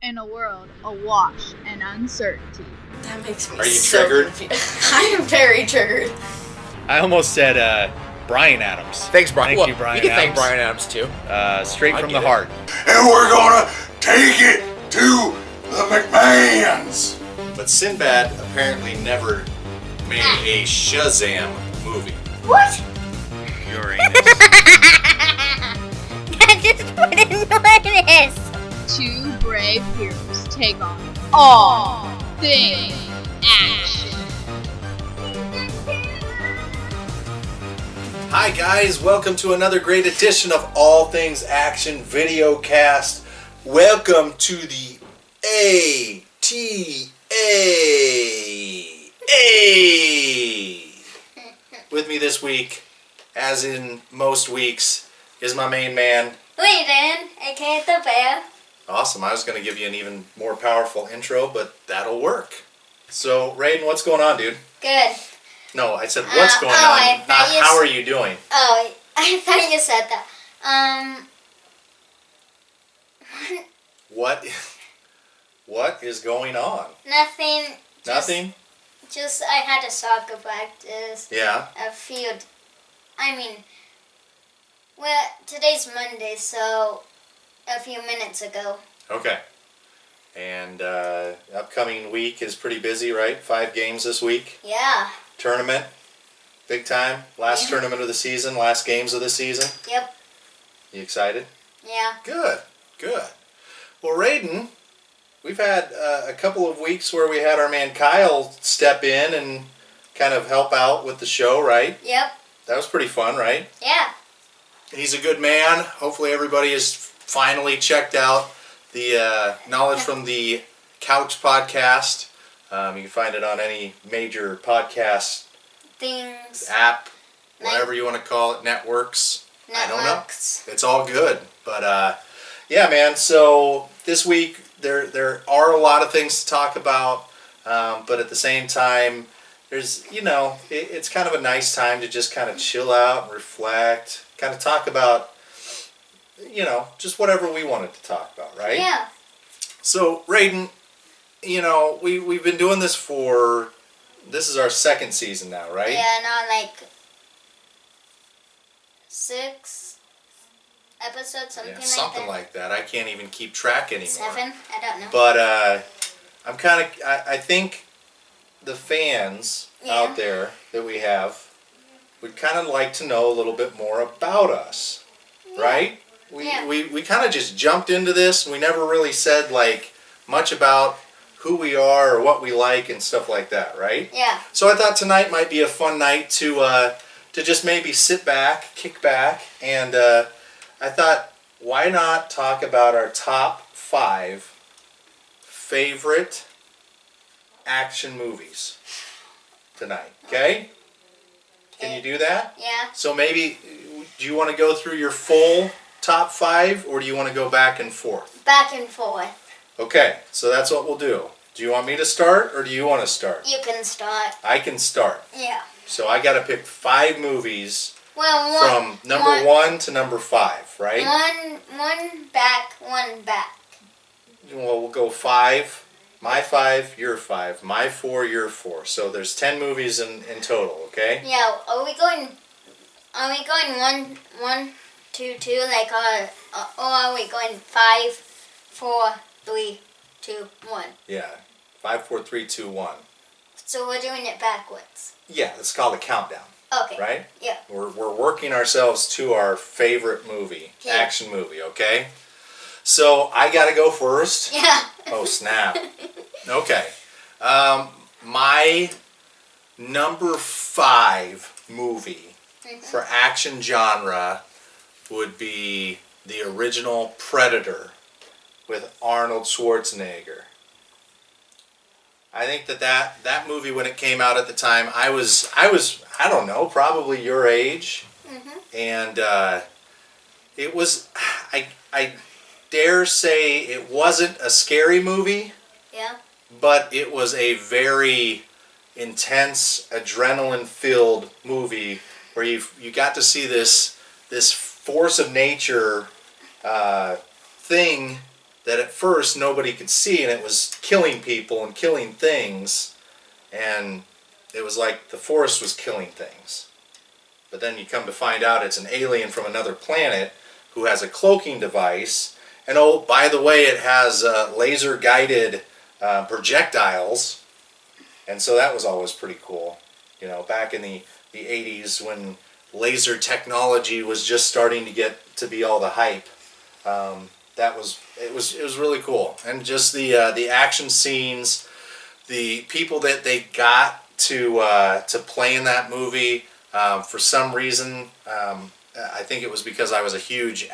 in a world awash in uncertainty. That makes me Are you so triggered? I am very triggered. I almost said Bryan Adams. Thanks, Brian. Thank you, Bryan You can thank Adams. Bryan Adams, too. Straight I from get the it. heart. And we're gonna take it to the McMahons. But Sinbad apparently never made a Shazam movie. What? Uranus. I just couldn't notice. Two brave heroes take on all things action. Hi guys, welcome to another great edition of All Things Action Video Cast. Welcome to the ATAA. With me this week, as in most weeks, is my main man. Raiden, aka the bear. Awesome, I was going to give you an even more powerful intro, but that'll work. So, Raiden, what's going on, dude? Good. No, I said what's going I on, thought not you how are you doing. Oh, I thought you said that. What is going on? Nothing. Nothing? Just I had a soccer practice. Yeah. A field. Well, today's Monday, so a few minutes ago. Okay. And upcoming week is pretty busy, right? 5 games this week. Yeah. Tournament. Big time. Last Yeah. tournament of the season. Last games of the season. Yep. You excited? Yeah. Good. Good. Well, Raiden, we've had a couple of weeks where we had our man Kyle step in and kind of help out with the show, right? Yep. That was pretty fun, right? Yeah. He's a good man. Hopefully everybody has finally checked out the Knowledge from the Couch podcast. You can find it on any major podcast Things. app, whatever you want to call it, networks. I don't know. Networks. It's all good. But yeah, man, so this week there are a lot of things to talk about, but at the same time, there's, it's kind of a nice time to just kind of chill out and reflect, kind of talk about, just whatever we wanted to talk about, right? Yeah. So, Raiden, we've been doing this this is our second season now, right? Yeah, not like 6 episodes, Something like that. I can't even keep track anymore. 7? I don't know. But I think the fans out there that we have would kind of like to know a little bit more about us, right? We kind of just jumped into this and we never really said like much about who we are or what we like and stuff like that, right? Yeah. So I thought tonight might be a fun night to just maybe sit back, kick back, and I thought, why not talk about our top 5 favorite action movies tonight, okay? Can you do that? Yeah. So maybe, do you want to go through your full top 5, or do you want to go back and forth? Back and forth. Okay, so that's what we'll do. Do you want me to start, or do you want to start? You can start. I can start. Yeah. So I got to pick 5 movies Well, from number 1 to number 5, right? One back, one back. Well, we'll go 5. My 5, your 5. My 4, your 4. So there's 10 movies in total, okay? Yeah. Are we going 1, 2, 2 like or are we going 5, 4, 3, 2, 1? Yeah. 5, 4, 3, 2, 1. So we're doing it backwards. Yeah, it's called a countdown, Okay. right? Yeah. We're working ourselves to our favorite movie, Okay. action movie, okay? So I got to go first. Yeah. Oh, snap. Okay. My number 5 movie for action genre would be the original Predator with Arnold Schwarzenegger. I think that movie, when it came out at the time, I was I don't know, probably your age, and it was, I dare say it wasn't a scary movie. Yeah. But it was a very intense, adrenaline-filled movie where you got to see this force of nature thing that at first nobody could see, and it was killing people and killing things, and it was like the forest was killing things. But then you come to find out it's an alien from another planet who has a cloaking device, and oh, by the way, it has laser guided projectiles, and so that was always pretty cool. You know, back in the 80s when laser technology was just starting to get to be all the hype. It was really cool, and just the action scenes, the people that they got to play in that movie. For some reason, I think it was because I was a huge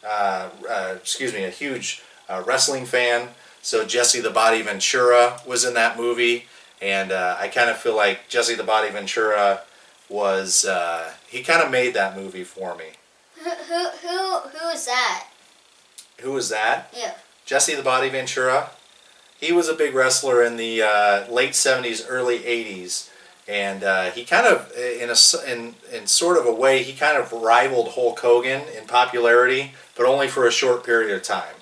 a huge wrestling fan. So Jesse the Body Ventura was in that movie, and I kind of feel like Jesse the Body Ventura was he kind of made that movie for me. Who is that? Who was that? Yeah. Jesse the Body Ventura. He was a big wrestler in the late 70s, early 80s, and he kind of, in sort of a way, he kind of rivaled Hulk Hogan in popularity, but only for a short period of time.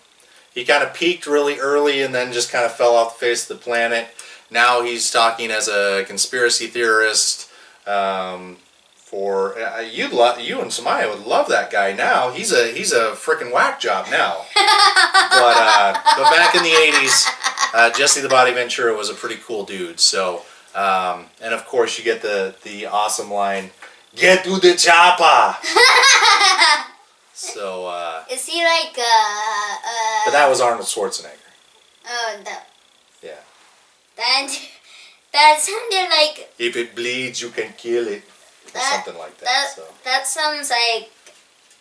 He kind of peaked really early and then just kind of fell off the face of the planet. Now he's talking as a conspiracy theorist. For you and Samaya would love that guy now. He's a freaking whack job now. but back in the 80s, Jesse the Body Ventura was a pretty cool dude. So and of course you get the awesome line, "Get to the chopper." So is he like but that was Arnold Schwarzenegger. Oh, no. Yeah. That sounded like If it bleeds, you can kill it. Or something like that. That sounds like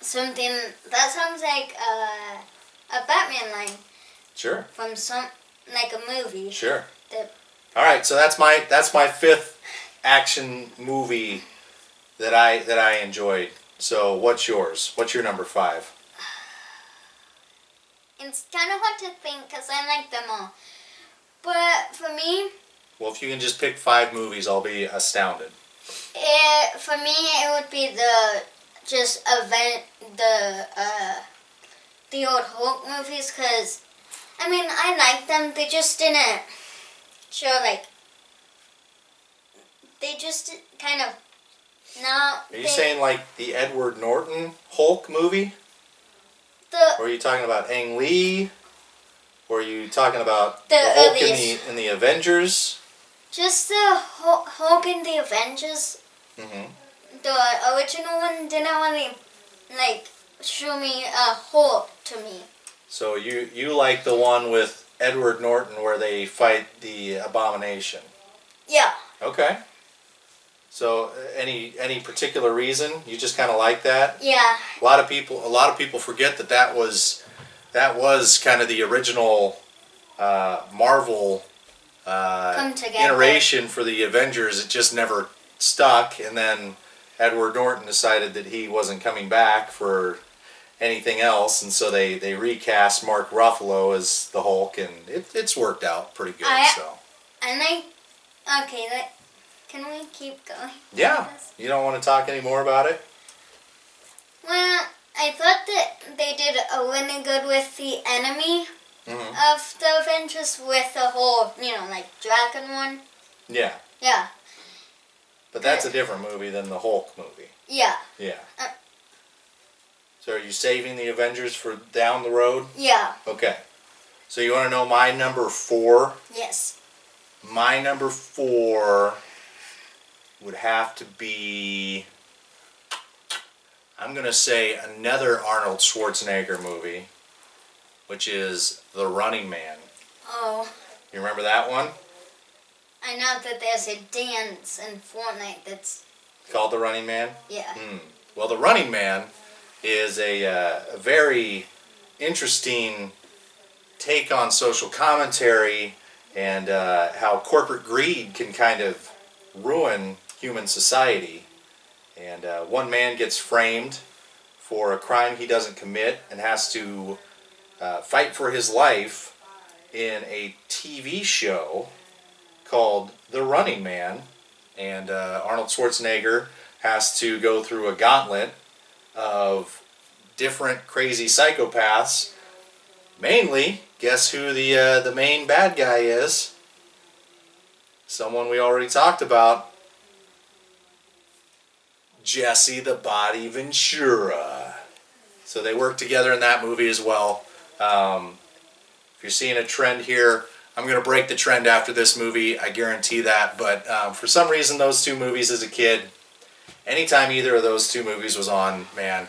something. That sounds like a Batman line. Sure. From like a movie. Sure. That, all right, so that's my fifth action movie that I enjoyed. So what's yours? What's your number 5? it's kind of hard to think because I like them all. But for me, well, if you can just pick 5 movies, I'll be astounded. For me, it would be the old Hulk movies, because I mean I like them. They just didn't show like. They just kind of Are you saying like the Edward Norton Hulk movie? Or are you talking about Ang Lee? Or are you talking about the Hulk in the Avengers? Just the Hulk in the Avengers. Mm-hmm. The original one didn't really like show me a Hulk to me. So you like the one with Edward Norton where they fight the Abomination? Yeah. Okay. So any particular reason you just kind of like that? Yeah. A lot of people forget that was kind of the original Marvel iteration for the Avengers. It just never stuck, and then Edward Norton decided that he wasn't coming back for anything else, and so they recast Mark Ruffalo as the Hulk, and it's worked out pretty good. Can we keep going? Yeah. You don't want to talk any more about it? Well, I thought that they did a really good with the enemy of the Avengers with the whole, like dragon one. Yeah. Yeah. But that's a different movie than the Hulk movie. Yeah. Yeah. So are you saving the Avengers for down the road? Yeah. Okay. So you want to know my number 4? Yes. My number 4 would have to be, I'm going to say another Arnold Schwarzenegger movie, which is The Running Man. Oh. You remember that one? I know that there's a dance in Fortnite that's called The Running Man? Yeah. Well, The Running Man is a very interesting take on social commentary and how corporate greed can kind of ruin human society. And one man gets framed for a crime he doesn't commit and has to fight for his life in a TV show called The Running Man. And Arnold Schwarzenegger has to go through a gauntlet of different crazy psychopaths Mainly, guess who the main bad guy is? Someone we already talked about. Jesse the Body Ventura. So they work together in that movie as well. If you're seeing a trend here, I'm going to break the trend after this movie, I guarantee that. But for some reason, those two movies as a kid, anytime either of those two movies was on, man,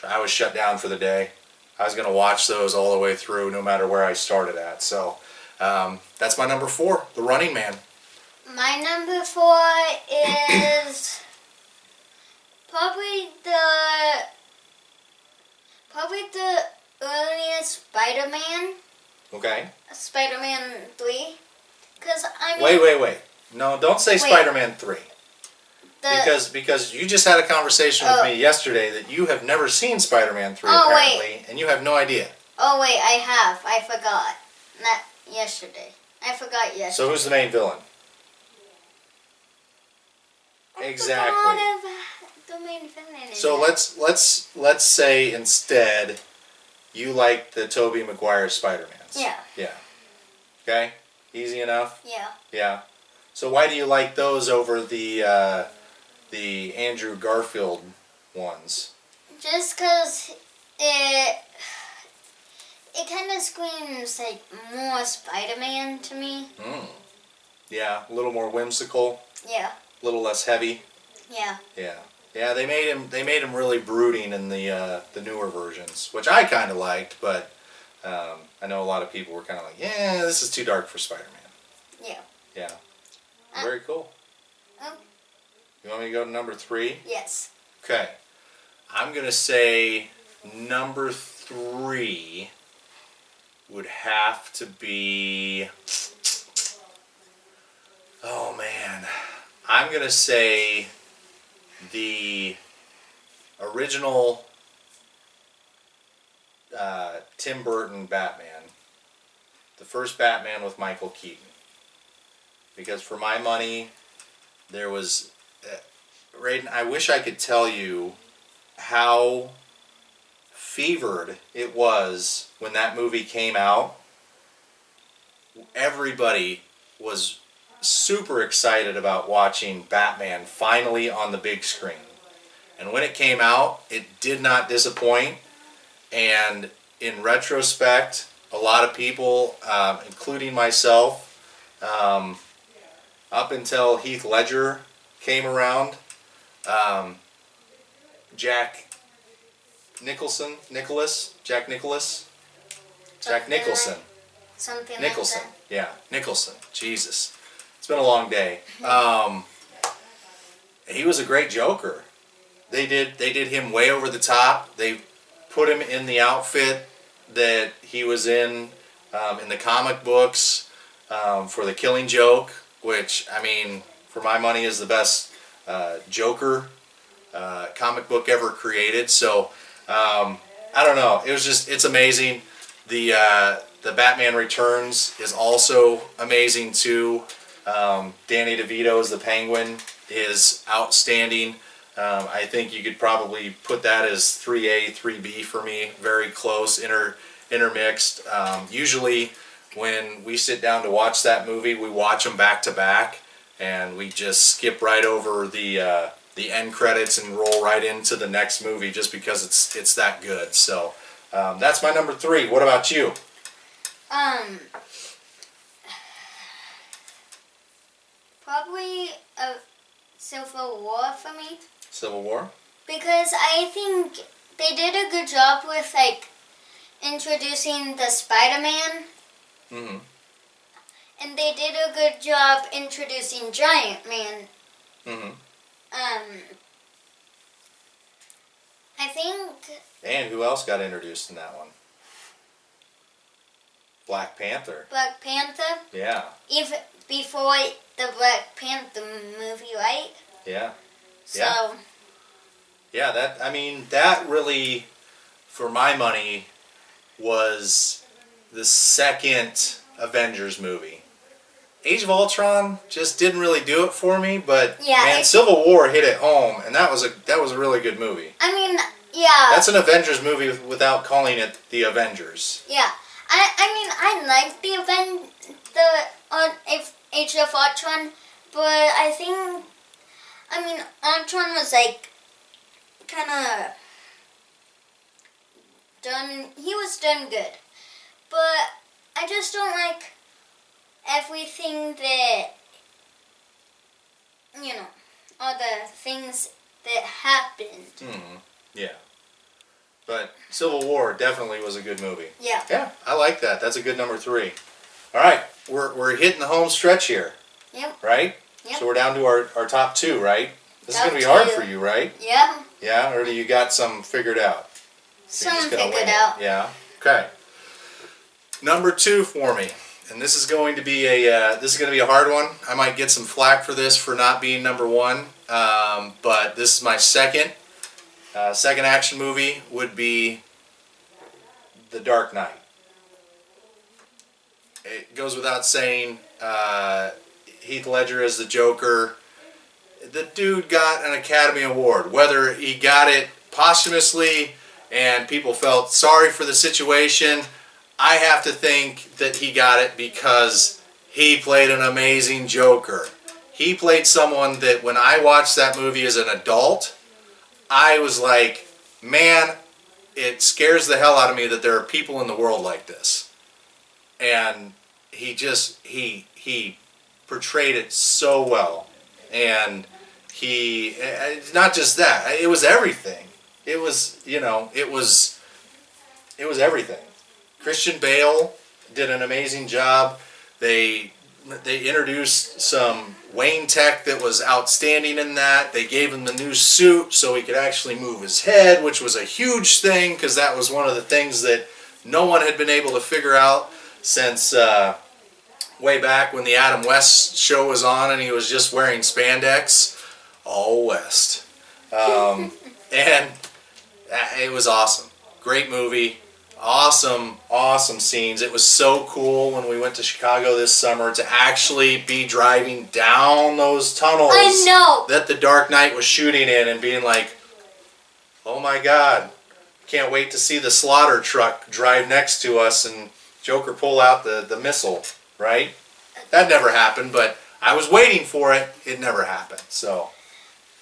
I was shut down for the day. I was going to watch those all the way through, no matter where I started at. So that's my number 4, The Running Man. My number 4 is probably the earliest Spider-Man. Okay. Spider-Man 3. Because I mean. Wait. No, don't say Spider-Man 3. Because you just had a conversation with me yesterday that you have never seen Spider-Man 3 apparently, and you have no idea. Oh wait, I have. I forgot. Not yesterday. I forgot yesterday. So who's the main villain? Exactly. The main villain. So let's say instead you like the Tobey Maguire Spider-Mans. Yeah. Yeah. Okay? Easy enough? Yeah. Yeah. So why do you like those over the Andrew Garfield ones? Just because it kind of screams like more Spider-Man to me. Yeah, a little more whimsical. Yeah. A little less heavy. Yeah. Yeah. Yeah, they made him really brooding in the newer versions, which I kind of liked, but I know a lot of people were kind of like, yeah, this is too dark for Spider-Man. Yeah. Yeah. Very cool. You want me to go to number 3? Yes. Okay. I'm going to say number 3 would have to be... Oh, man. I'm going to say the original Tim Burton Batman. The first Batman with Michael Keaton. Because for my money, there was... Raiden, I wish I could tell you how fevered it was when that movie came out. Everybody was super excited about watching Batman finally on the big screen. And when it came out, it did not disappoint. And in retrospect, a lot of people, including myself, up until Heath Ledger came around, Jack Nicholson, Something Nicholson, like that. yeah, Nicholson. Jesus, it's been a long day. He was a great Joker. They did him way over the top. They put him in the outfit that he was in the comic books for The Killing Joke, which, I mean, for my money is the best Joker comic book ever created. So I don't know. It's amazing. The Batman Returns is also amazing too. Danny DeVito as the Penguin is outstanding. I think you could probably put that as 3A, 3B for me. Very close, intermixed. Usually when we sit down to watch that movie, we watch them back to back, and we just skip right over the end credits and roll right into the next movie just because it's that good. So that's my number 3. What about you? Probably a Civil War for me. Civil War? Because I think they did a good job with, like, introducing the Spider-Man. Mm-hmm. And they did a good job introducing Giant Man. Mm-hmm. I think... And who else got introduced in that one? Black Panther. Black Panther. Yeah. Even before the Black Panther movie, right? Yeah. So... Yeah. Yeah, that really, for my money, was the second Avengers movie. Age of Ultron just didn't really do it for me, but yeah, man, Civil War hit it home, and that was a really good movie. I mean, Yeah. That's an Avengers movie without calling it the Avengers. Yeah. I mean, I like the Age of Ultron, but I think, I mean, Ultron was like, kind of done, he was done good. But I just don't like everything that, you know, all the things that happened. Mm-hmm. Yeah. But Civil War definitely was a good movie. Yeah. Yeah, I like that. That's a good number 3. All right, we're hitting the home stretch here. Yep. Right? Yep. So we're down to our top 2, right? This Top is going to be hard 2. for you, right? Yeah. Yeah? Or do you got some figured out? You're Some just gonna figured wing it? out. Yeah? Okay. Number 2 for me. And this is going to be a hard one. I might get some flack for this for not being number 1. But this is my second action movie would be The Dark Knight. It goes without saying, Heath Ledger as the Joker. The dude got an Academy Award. Whether he got it posthumously and people felt sorry for the situation, I have to think that he got it because he played an amazing Joker. He played someone that when I watched that movie as an adult, I was like, man, it scares the hell out of me that there are people in the world like this. And he portrayed it so well. And not just that, it was everything. It was everything. Christian Bale did an amazing job. They introduced some Wayne tech that was outstanding in that. They gave him the new suit so he could actually move his head, which was a huge thing because that was one of the things that no one had been able to figure out since way back when the Adam West show was on and he was just wearing spandex. All West. And it was awesome. Great movie. Awesome scenes. It was so cool when we went to Chicago this summer to actually be driving down those tunnels I know. that the Dark Knight was shooting in and being like, oh my God, can't wait to see the slaughter truck drive next to us and Joker pull out the missile, right? That never happened, but I was waiting for it. It never happened, so.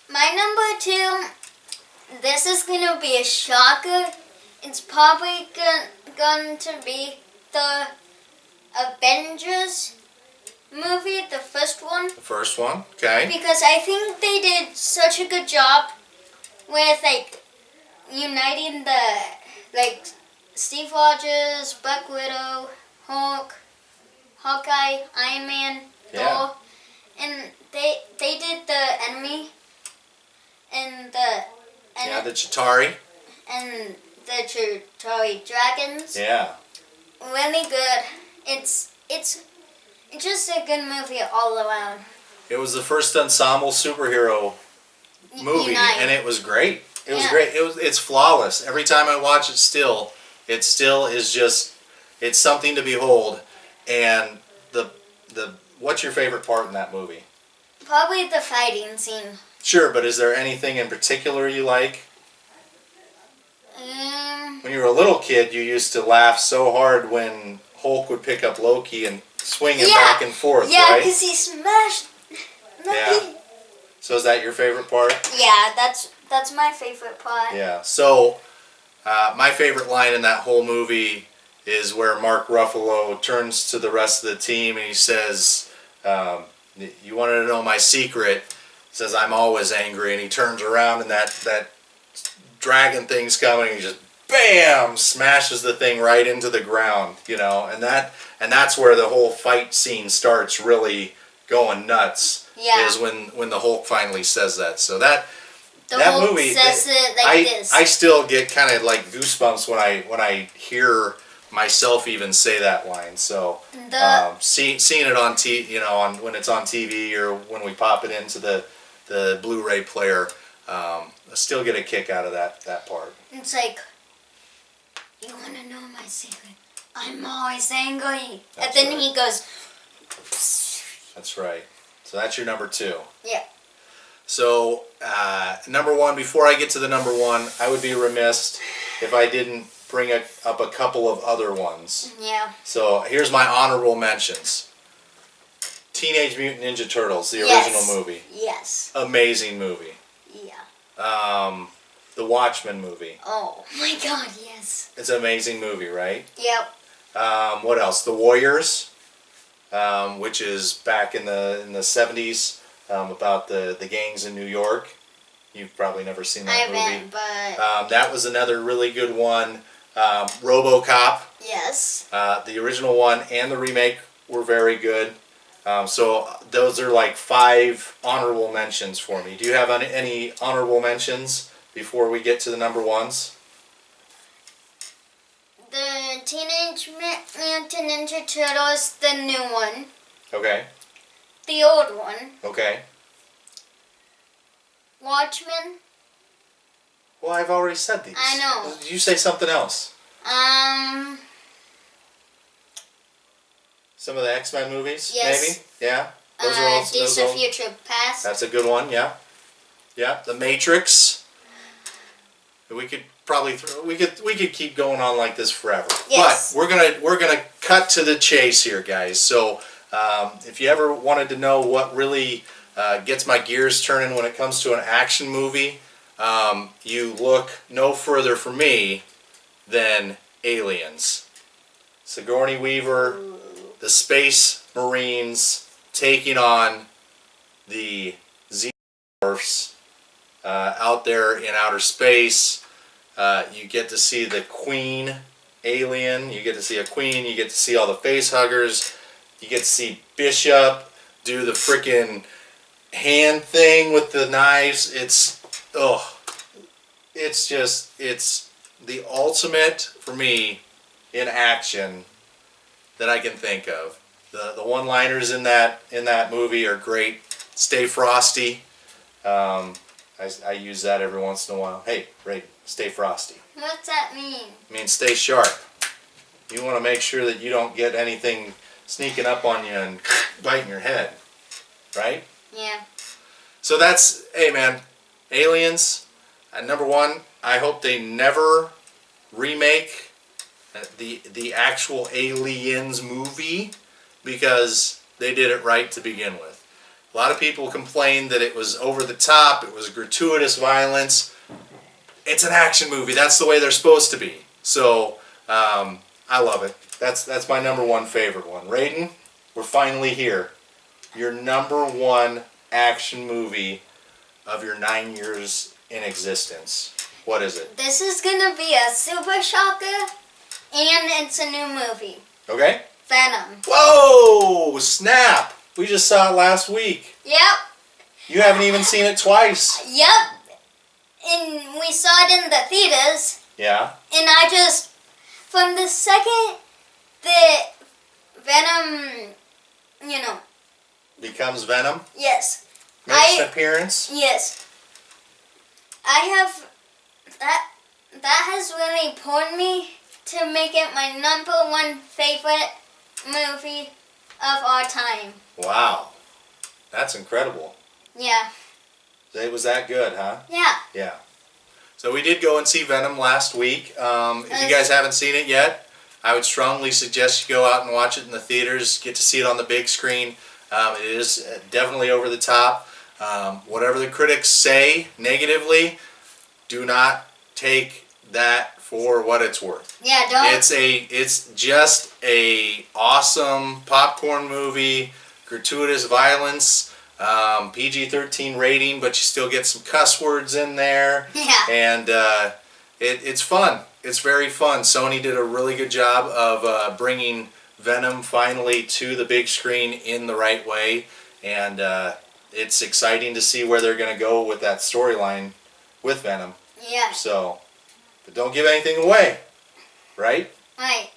My number 2, this is going to be a shocker. It's probably going to be the Avengers movie, the first one. The first one, okay. Because I think they did such a good job with, like, uniting the, like, Steve Rogers, Black Widow, Hulk, Hawkeye, Iron Man, Yeah. Thor. And they did the enemy and The Chitauri. and the Chitauri dragons. Yeah. Really good. It's just a good movie all around. It was the first ensemble superhero movie, Unite. and it was great. It was Yeah. great. It's flawless. Every time I watch it still is just, it's something to behold. And the what's your favorite part in that movie? Probably the fighting scene. Sure, but is there anything in particular you like? When you were a little kid, you used to laugh so hard when Hulk would pick up Loki and swing him back and forth, Yeah, right? because he smashed Loki. Yeah. So is that your favorite part? Yeah, that's my favorite part. Yeah. So my favorite line in that whole movie is where Mark Ruffalo turns to the rest of the team and he says, you wanted to know my secret? He says, I'm always angry. And he turns around and that dragon thing's coming and he just, bam, smashes the thing right into the ground, and that's where the whole fight scene starts really going nuts. Yeah. Is when the Hulk finally says that. So that Hulk movie says it like this. I still get kind of like goosebumps when I hear myself even say that line. So seeing it on when it's on TV or when we pop it into the Blu-ray player, I still get a kick out of that part. It's like, you want to know my secret? I'm always angry. That's and then right. he goes, That's right. So that's your number 2. yeah. So, number one, before I get to the number one, I would be remiss if I didn't bring up a couple of other ones. Yeah. So, here's my honorable mentions. Teenage Mutant Ninja Turtles, the Yes. original movie. Yes. Amazing movie. Yeah. The Watchmen movie. Oh my God, yes. It's an amazing movie, right? Yep. What else? The Warriors, which is back in the 70s, about the gangs in New York. You've probably never seen I that movie. haven't, but That was another really good one. RoboCop, yes. the original one and the remake were very good. So those are like 5 honorable mentions for me. Do you have any honorable mentions before we get to the number ones? The Teenage Mutant Ninja Turtles, the new one. Okay. The old one. Okay. Watchmen. Well, I've already said these. I know. Did you say something else? Some of the X-Men movies, Yes. maybe? Yeah? Days of Future Past. That's a good one, yeah. Yeah, The Matrix. We could probably we could keep going on like this forever. Yes. But we're gonna cut to the chase here, guys. So if you ever wanted to know what really gets my gears turning when it comes to an action movie, you look no further for me than Aliens. Sigourney Weaver, the Space Marines taking on the Xenomorphs out there in outer space. You get to see the Queen alien. You get to see a queen. You get to see all the face huggers. You get to see Bishop do the freaking hand thing with the knives. It's the ultimate for me in action that I can think of. The one-liners in that movie are great. Stay frosty. I use that every once in a while. Hey, Raiden, stay frosty. What's that mean? I mean, stay sharp. You want to make sure that you don't get anything sneaking up on you and biting your head, right? Yeah. So that's, hey man, Aliens. Number one, I hope they never remake the actual Aliens movie, because they did it right to begin with. A lot of people complained that it was over the top, it was gratuitous violence. It's an action movie. That's the way they're supposed to be. So I love it. That's my number one favorite one. Raiden, we're finally here. Your number one action movie of your 9 years in existence. What is it? This is gonna be a super shocker, and it's a new movie. Okay? Venom. Whoa! Snap! We just saw it last week. Yep. You haven't even seen it twice. Yep. And we saw it in the theaters. Yeah? And I just, from the second that Venom, Becomes Venom? yes. Makes an appearance? Yes. I have, that has really pulled me to make it my number one favorite movie of our time. Wow. That's incredible. Yeah. It was that good, huh? Yeah. Yeah. So we did go and see Venom last week. If you guys haven't seen it yet, I would strongly suggest you go out and watch it in the theaters. Get to see it on the big screen. It is definitely over the top. Whatever the critics say negatively, do not take that for what it's worth. Yeah, don't. It's just a awesome popcorn movie, gratuitous violence, PG-13 rating, but you still get some cuss words in there. Yeah. And it's fun. It's very fun. Sony did a really good job of bringing Venom finally to the big screen in the right way, and it's exciting to see where they're going to go with that storyline with Venom. Yeah. So, but don't give anything away, right? Right.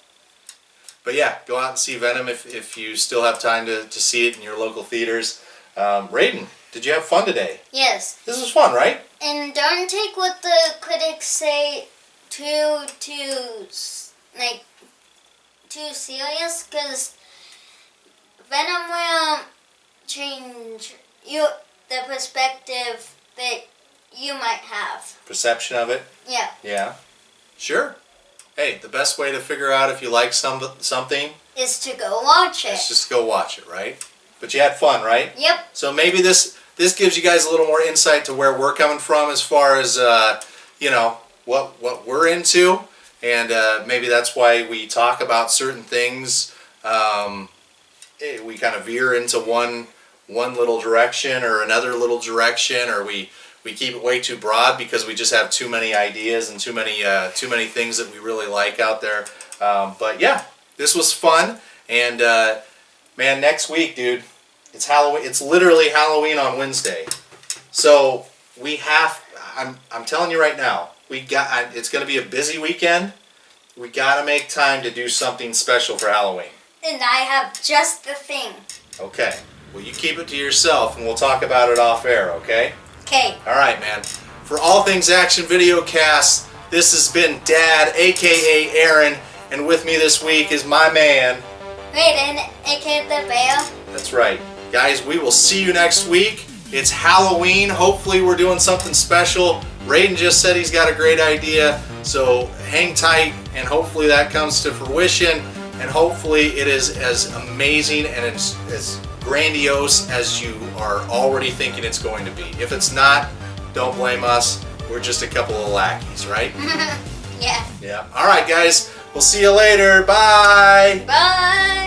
But yeah, go out and see Venom if you still have time to see it in your local theaters. Raiden, did you have fun today? Yes. This was fun, right? And don't take what the critics say too serious, because Venom will change you. the perspective that you might have. Perception of it. Yeah. Yeah. Sure. Hey, the best way to figure out if you like something Is to go watch it. is just go watch it, right? But you had fun, right? Yep. So maybe this gives you guys a little more insight to where we're coming from as far as what we're into, and maybe that's why we talk about certain things. We kind of veer into one little direction or another little direction, or we keep it way too broad because we just have too many ideas and too many things that we really like out there. But yeah, this was fun, and man, next week, dude, it's Halloween. It's literally Halloween on Wednesday, so we have. I'm telling you right now, it's going to be a busy weekend. We got to make time to do something special for Halloween. And I have just the thing. Okay. Well, you keep it to yourself, and we'll talk about it off air, okay? Okay. All right, man. For All Things Action Video Cast, this has been Dad, a.k.a. Aaron, and with me this week is my man. Raiden, aka the bear. That's right. Guys, we will see you next week. It's Halloween. Hopefully we're doing something special. Raiden just said he's got a great idea, so hang tight, and hopefully that comes to fruition, and hopefully it is as amazing and as grandiose as you are already thinking it's going to be. If it's not, don't blame us. We're just a couple of lackeys, right? Yeah. Yeah. All right, guys. We'll see you later. Bye. Bye.